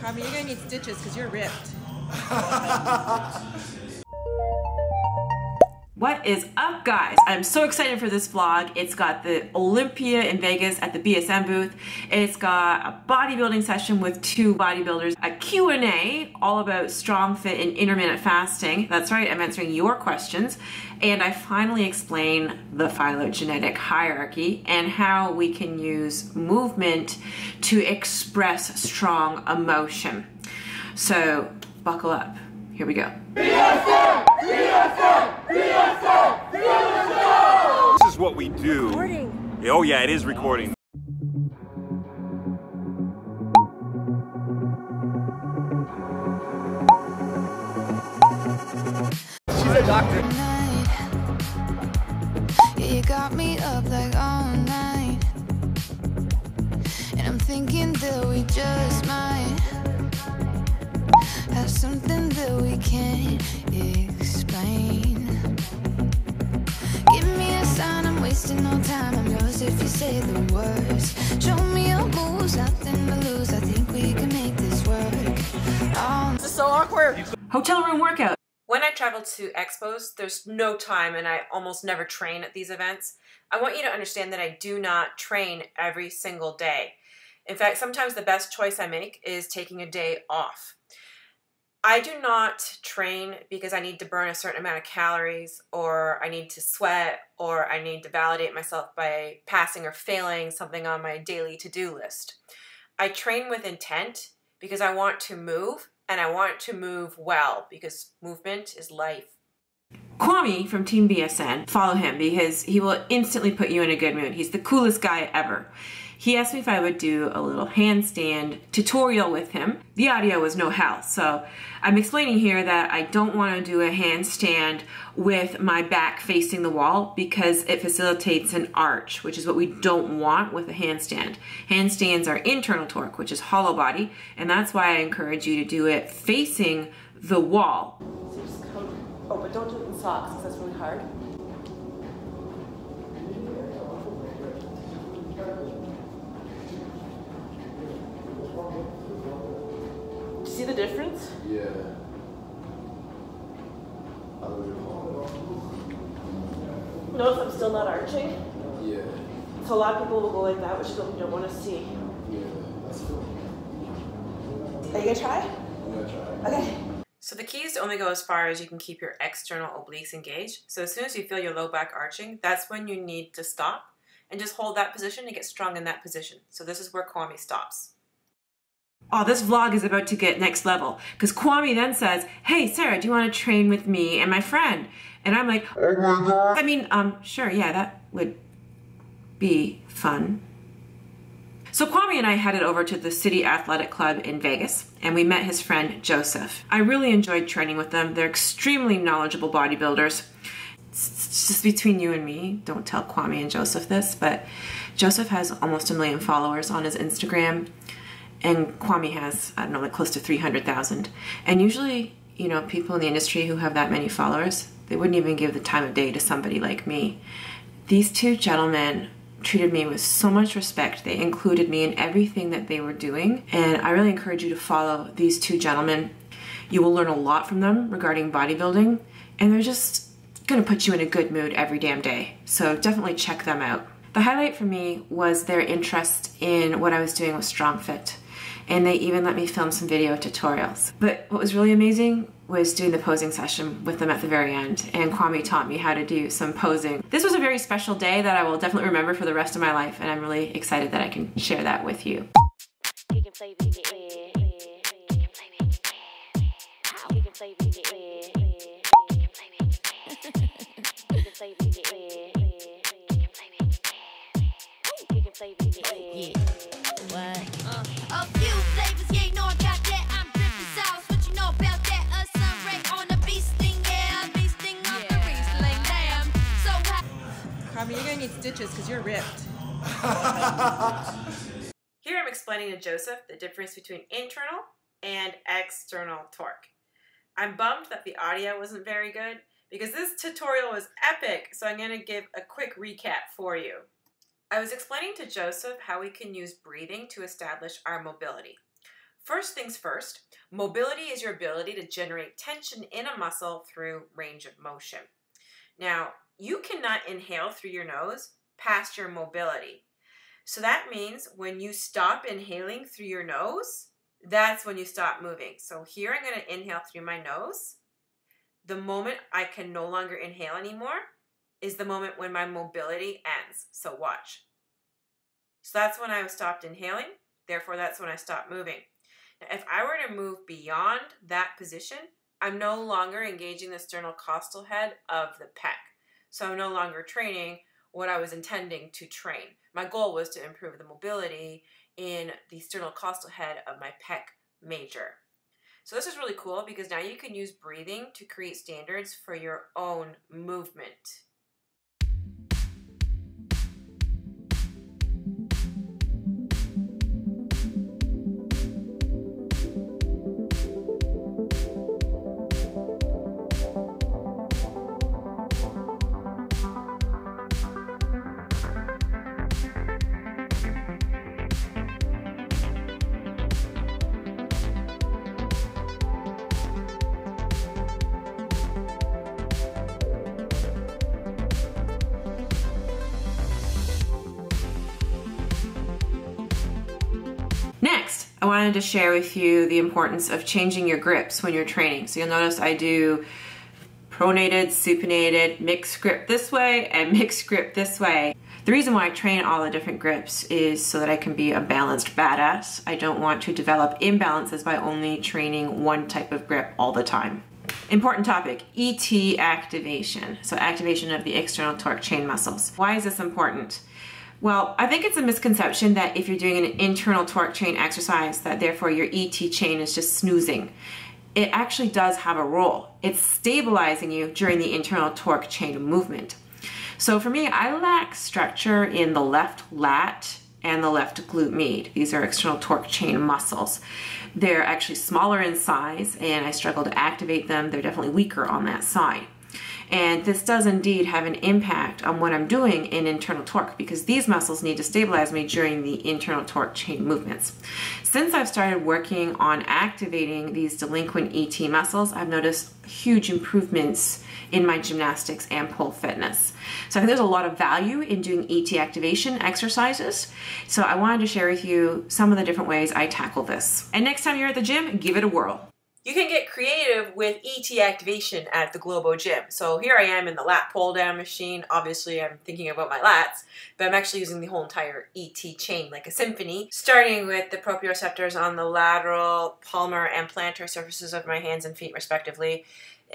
Carmen, you're gonna need stitches because you're ripped. What is up, guys? I'm so excited for this vlog. It's got the Olympia in Vegas at the BSM booth. It's got a bodybuilding session with two bodybuilders, a Q&A all about StrongFit and intermittent fasting. That's right, I'm answering your questions. And I finally explain the phylogenetic hierarchy and how we can use movement to express strong emotion. So buckle up. Here we go. BSM! BSM! BSM! BSM! This is what we do. Recording. Oh yeah, it is recording. She's a doctor. Yeah, you got me up like all night, and I'm thinking that we just might have something that we can't explain. Give me a sign, I'm wasting no time. I'm yours if you say the words. Show me your moves, nothing to lose. I think we can make this work. This is so awkward. Hotel room workout. When I travel to expos, there's no time and I almost never train at these events. I want you to understand that I do not train every single day. In fact, sometimes the best choice I make is taking a day off. I do not train because I need to burn a certain amount of calories, or I need to sweat, or I need to validate myself by passing or failing something on my daily to-do list. I train with intent because I want to move, and I want to move well, because movement is life. Kwame from Team BSN, follow him because he will instantly put you in a good mood. He's the coolest guy ever. He asked me if I would do a little handstand tutorial with him. The audio was no help, so I'm explaining here that I don't want to do a handstand with my back facing the wall because it facilitates an arch, which is what we don't want with a handstand. Handstands are internal torque, which is hollow body, and that's why I encourage you to do it facing the wall. So just come, oh, but don't do it in socks because that's really hard. See the difference? Yeah. Notice I'm still not arching? Yeah. So a lot of people will go like that, which is what we don't want to see. Yeah, that's cool. Are you gonna try? I'm gonna try. Okay. So the key is to only go as far as you can keep your external obliques engaged. So as soon as you feel your low back arching, that's when you need to stop and just hold that position and get strong in that position. So this is where Kwame stops. Oh, this vlog is about to get next level because Kwame then says, hey, Sarah, do you want to train with me and my friend? And I'm like, oh my God. I mean, sure, yeah, that would be fun. So Kwame and I headed over to the City Athletic Club in Vegas and we met his friend Joseph. I really enjoyed training with them. They're extremely knowledgeable bodybuilders. It's just between you and me. Don't tell Kwame and Joseph this, but Joseph has almost 1 million followers on his Instagram. And Kwame has, I don't know, like close to 300,000. And usually, you know, people in the industry who have that many followers, they wouldn't even give the time of day to somebody like me. These two gentlemen treated me with so much respect. They included me in everything that they were doing. And I really encourage you to follow these two gentlemen. You will learn a lot from them regarding bodybuilding. And they're just gonna put you in a good mood every damn day. So definitely check them out. The highlight for me was their interest in what I was doing with StrongFit. And they even let me film some video tutorials. But what was really amazing was doing the posing session with them at the very end, and Kwame taught me how to do some posing. This was a very special day that I will definitely remember for the rest of my life, and I'm really excited that I can share that with you. A few flavors, yeah, you know I got that. I'm dripping sauce, what you know about that? A sunray on the beasting, yeah, beasting off the Riesling, damn. So Carmen, you're gonna need stitches because you're ripped. Here I'm explaining to Joseph the difference between internal and external torque. I'm bummed that the audio wasn't very good because this tutorial was epic, so I'm going to give a quick recap for you. I was explaining to Joseph how we can use breathing to establish our mobility. First things first, mobility is your ability to generate tension in a muscle through range of motion. Now, you cannot inhale through your nose past your mobility. So that means when you stop inhaling through your nose, that's when you stop moving. So here I'm going to inhale through my nose. The moment I can no longer inhale anymore is the moment when my mobility ends. So watch. So that's when I stopped inhaling. Therefore, that's when I stopped moving. Now, if I were to move beyond that position, I'm no longer engaging the sternocostal head of the pec. So I'm no longer training what I was intending to train. My goal was to improve the mobility in the sternocostal head of my pec major. So this is really cool because now you can use breathing to create standards for your own movement. Next, I wanted to share with you the importance of changing your grips when you're training. So you'll notice I do pronated, supinated, mixed grip this way, and mixed grip this way. The reason why I train all the different grips is so that I can be a balanced badass. I don't want to develop imbalances by only training one type of grip all the time. Important topic, ET activation. So activation of the external torque chain muscles. Why is this important? Well, I think it's a misconception that if you're doing an internal torque chain exercise, that therefore your ET chain is just snoozing. It actually does have a role. It's stabilizing you during the internal torque chain movement. So for me, I lack structure in the left lat and the left glute med. These are external torque chain muscles. They're actually smaller in size and I struggle to activate them. They're definitely weaker on that side. And this does indeed have an impact on what I'm doing in internal torque because these muscles need to stabilize me during the internal torque chain movements. Since I've started working on activating these delinquent ET muscles, I've noticed huge improvements in my gymnastics and pole fitness. So I think there's a lot of value in doing ET activation exercises. So I wanted to share with you some of the different ways I tackle this. And next time you're at the gym, give it a whirl. You can get creative with ET activation at the Globo Gym. So here I am in the lat pull down machine. Obviously I'm thinking about my lats, but I'm actually using the whole entire ET chain like a symphony, starting with the proprioceptors on the lateral, palmar, and plantar surfaces of my hands and feet respectively.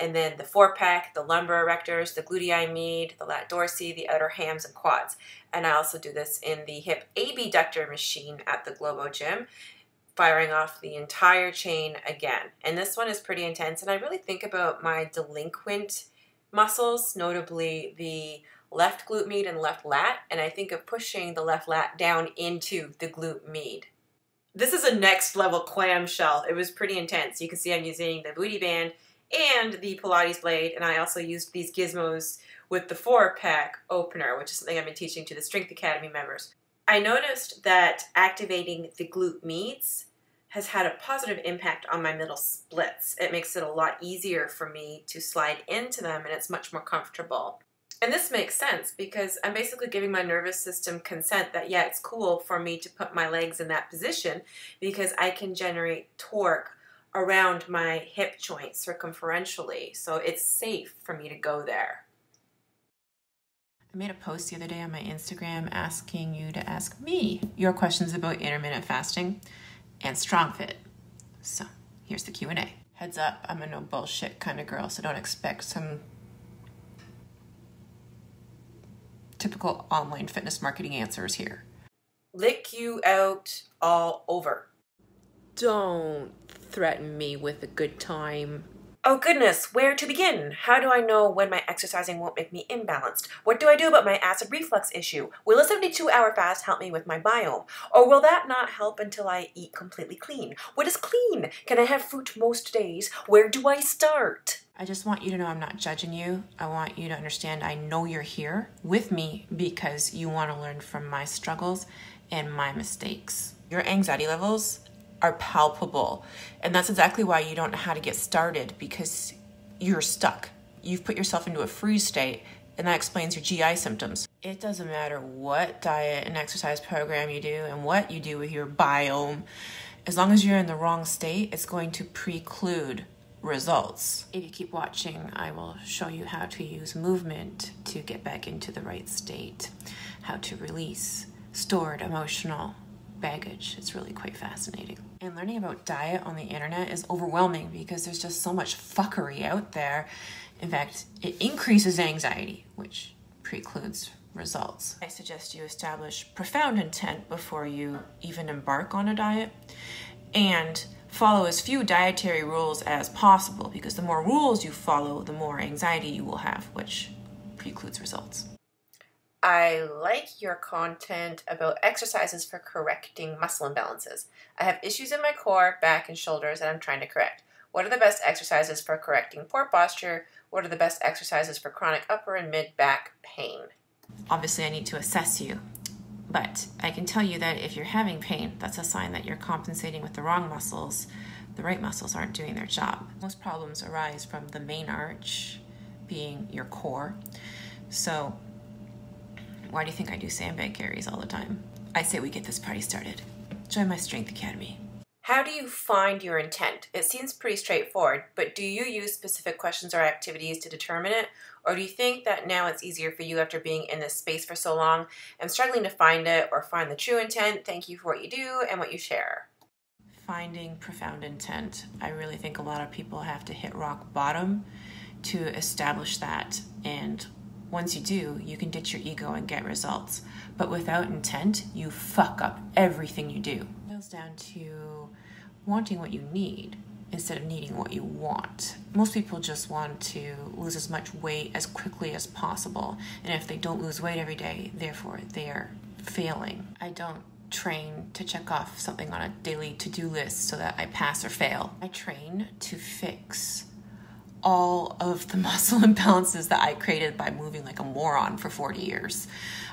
And then the forepec, the lumbar erectors, the glutei med, the lat dorsi, the outer hams and quads. And I also do this in the hip abductor machine at the Globo Gym, firing off the entire chain again. And this one is pretty intense. And I really think about my delinquent muscles, notably the left glute med and left lat. And I think of pushing the left lat down into the glute med. This is a next level clamshell. It was pretty intense. You can see I'm using the booty band and the Pilates blade. And I also used these gizmos with the forepec opener, which is something I've been teaching to the Strength Academy members. I noticed that activating the glute meds has had a positive impact on my middle splits. It makes it a lot easier for me to slide into them and it's much more comfortable. And this makes sense because I'm basically giving my nervous system consent that yeah, it's cool for me to put my legs in that position because I can generate torque around my hip joint circumferentially. So it's safe for me to go there. I made a post the other day on my Instagram asking you to ask me your questions about intermittent fasting and StrongFit. So here's the Q&A. Heads up, I'm a no bullshit kind of girl, so don't expect some typical online fitness marketing answers here. Lick you out all over. Don't threaten me with a good time. Oh goodness, where to begin? How do I know when my exercising won't make me imbalanced? What do I do about my acid reflux issue? Will a 72-hour fast help me with my biome? Or will that not help until I eat completely clean? What is clean? Can I have fruit most days? Where do I start? I just want you to know I'm not judging you. I want you to understand I know you're here with me because you want to learn from my struggles and my mistakes. Your anxiety levels are palpable. And that's exactly why you don't know how to get started, because you're stuck. You've put yourself into a freeze state, and that explains your GI symptoms. It doesn't matter what diet and exercise program you do and what you do with your biome. As long as you're in the wrong state, it's going to preclude results. If you keep watching, I will show you how to use movement to get back into the right state, how to release stored emotional baggage. It's really quite fascinating. And learning about diet on the internet is overwhelming because there's just so much fuckery out there. In fact, it increases anxiety, which precludes results. I suggest you establish profound intent before you even embark on a diet, and follow as few dietary rules as possible, because the more rules you follow, the more anxiety you will have, which precludes results. I like your content about exercises for correcting muscle imbalances. I have issues in my core, back, and shoulders that I'm trying to correct. What are the best exercises for correcting poor posture? What are the best exercises for chronic upper and mid back pain? Obviously, I need to assess you, but I can tell you that if you're having pain, that's a sign that you're compensating with the wrong muscles. The right muscles aren't doing their job. Most problems arise from the main arch being your core. So why do you think I do sandbag carries all the time? I say we get this party started. Join my Strength Academy. How do you find your intent? It seems pretty straightforward, but do you use specific questions or activities to determine it? Or do you think that now it's easier for you after being in this space for so long and struggling to find it or find the true intent? Thank you for what you do and what you share. Finding profound intent. I really think a lot of people have to hit rock bottom to establish that, and once you do, you can ditch your ego and get results. But without intent, you fuck up everything you do. It boils down to wanting what you need instead of needing what you want. Most people just want to lose as much weight as quickly as possible. And if they don't lose weight every day, therefore they are failing. I don't train to check off something on a daily to-do list so that I pass or fail. I train to fix all of the muscle imbalances that I created by moving like a moron for 40 years.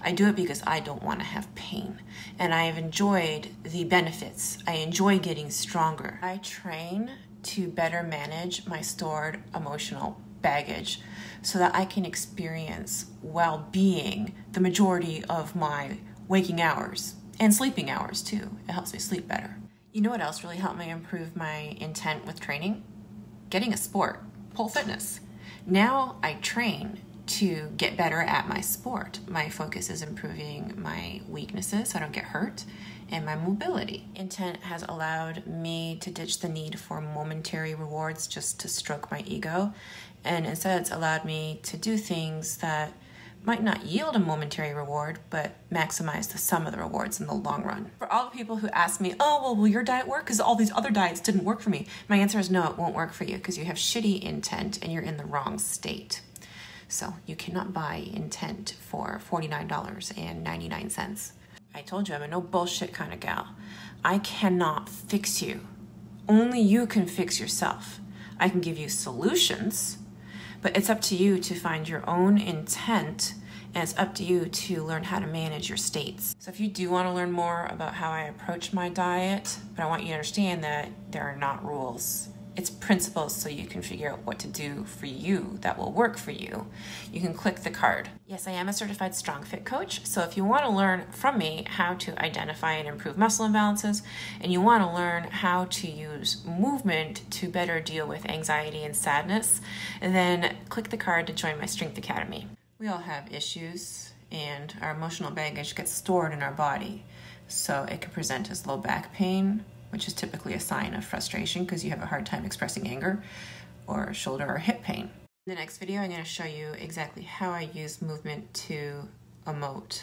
I do it because I don't want to have pain, and I have enjoyed the benefits. I enjoy getting stronger. I train to better manage my stored emotional baggage so that I can experience well-being the majority of my waking hours and sleeping hours too. It helps me sleep better. You know what else really helped me improve my intent with training? Getting a sport. Pole fitness. Now I train to get better at my sport. My focus is improving my weaknesses so I don't get hurt, and my mobility. Intent has allowed me to ditch the need for momentary rewards just to stroke my ego, and instead it's allowed me to do things that might not yield a momentary reward, but maximize the sum of the rewards in the long run. For all the people who ask me, oh, well, will your diet work? Because all these other diets didn't work for me. My answer is no, it won't work for you because you have shitty intent and you're in the wrong state. So you cannot buy intent for $49.99. I told you I'm a no bullshit kind of gal. I cannot fix you. Only you can fix yourself. I can give you solutions, but it's up to you to find your own intent, and it's up to you to learn how to manage your states. So if you do want to learn more about how I approach my diet, but I want you to understand that there are not rules. It's principles so you can figure out what to do for you that will work for you. You can click the card. Yes, I am a certified StrongFit coach, so if you want to learn from me how to identify and improve muscle imbalances, and you want to learn how to use movement to better deal with anxiety and sadness, then click the card to join my Strength Academy. We all have issues, and our emotional baggage gets stored in our body, so it can present as low back pain, which is typically a sign of frustration because you have a hard time expressing anger, or shoulder or hip pain. In the next video, I'm going to show you exactly how I use movement to emote.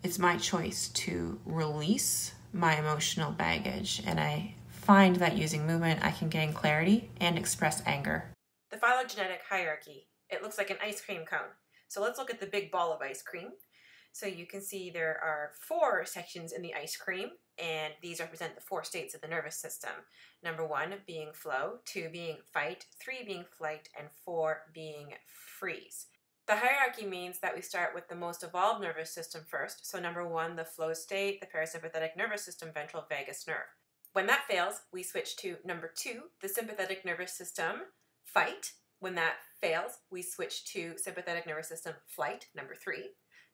It's my choice to release my emotional baggage, and I find that using movement, I can gain clarity and express anger. The phylogenetic hierarchy. It looks like an ice cream cone. So let's look at the big ball of ice cream. So you can see there are 4 sections in the ice cream, and these represent the 4 states of the nervous system. Number 1 being flow, 2 being fight, 3 being flight, and 4 being freeze. The hierarchy means that we start with the most evolved nervous system first. So number 1, the flow state, the parasympathetic nervous system, ventral vagus nerve. When that fails, we switch to number 2, the sympathetic nervous system, fight. When that fails, we switch to sympathetic nervous system, flight, number 3.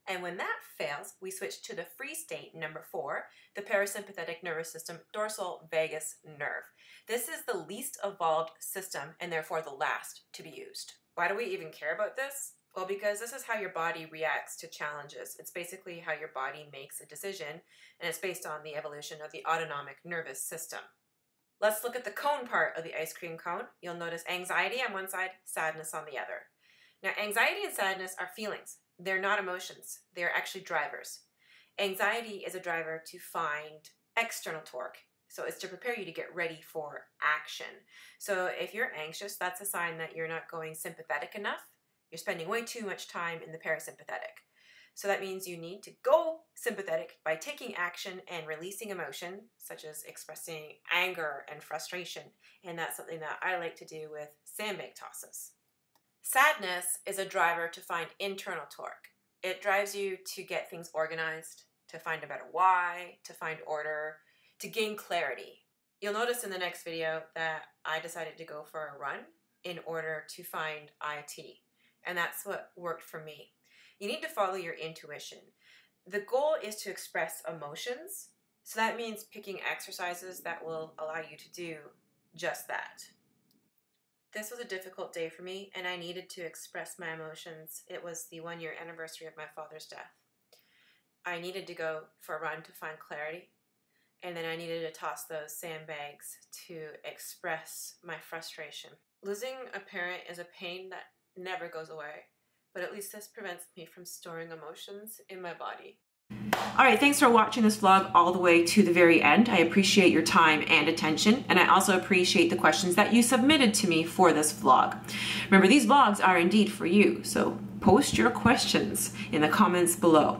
And when that fails, we switch to the free state, number 4, the parasympathetic nervous system, dorsal vagus nerve. This is the least evolved system and therefore the last to be used. Why do we even care about this? Well, because this is how your body reacts to challenges. It's basically how your body makes a decision, and it's based on the evolution of the autonomic nervous system. Let's look at the cone part of the ice cream cone. You'll notice anxiety on one side, sadness on the other. Now, anxiety and sadness are feelings. They're not emotions. They're actually drivers. Anxiety is a driver to find external torque. So it's to prepare you to get ready for action. So if you're anxious, that's a sign that you're not going sympathetic enough. You're spending way too much time in the parasympathetic. So that means you need to go sympathetic by taking action and releasing emotion, such as expressing anger and frustration. And that's something that I like to do with sandbag tosses. Sadness is a driver to find internal torque. It drives you to get things organized, to find a better why, to find order, to gain clarity. You'll notice in the next video that I decided to go for a run in order to find IT. And that's what worked for me. You need to follow your intuition. The goal is to express emotions. So that means picking exercises that will allow you to do just that. This was a difficult day for me, and I needed to express my emotions. It was the 1-year anniversary of my father's death. I needed to go for a run to find clarity, and then I needed to toss those sandbags to express my frustration. Losing a parent is a pain that never goes away, but at least this prevents me from storing emotions in my body. Alright, thanks for watching this vlog all the way to the very end. I appreciate your time and attention, and I also appreciate the questions that you submitted to me for this vlog. Remember, these vlogs are indeed for you, so post your questions in the comments below.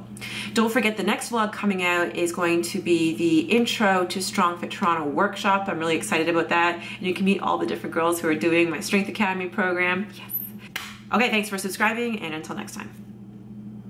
Don't forget, the next vlog coming out is going to be the Intro to StrongFit Toronto workshop. I'm really excited about that, and you can meet all the different girls who are doing my Strength Academy program. Yes. Okay, thanks for subscribing, and until next time.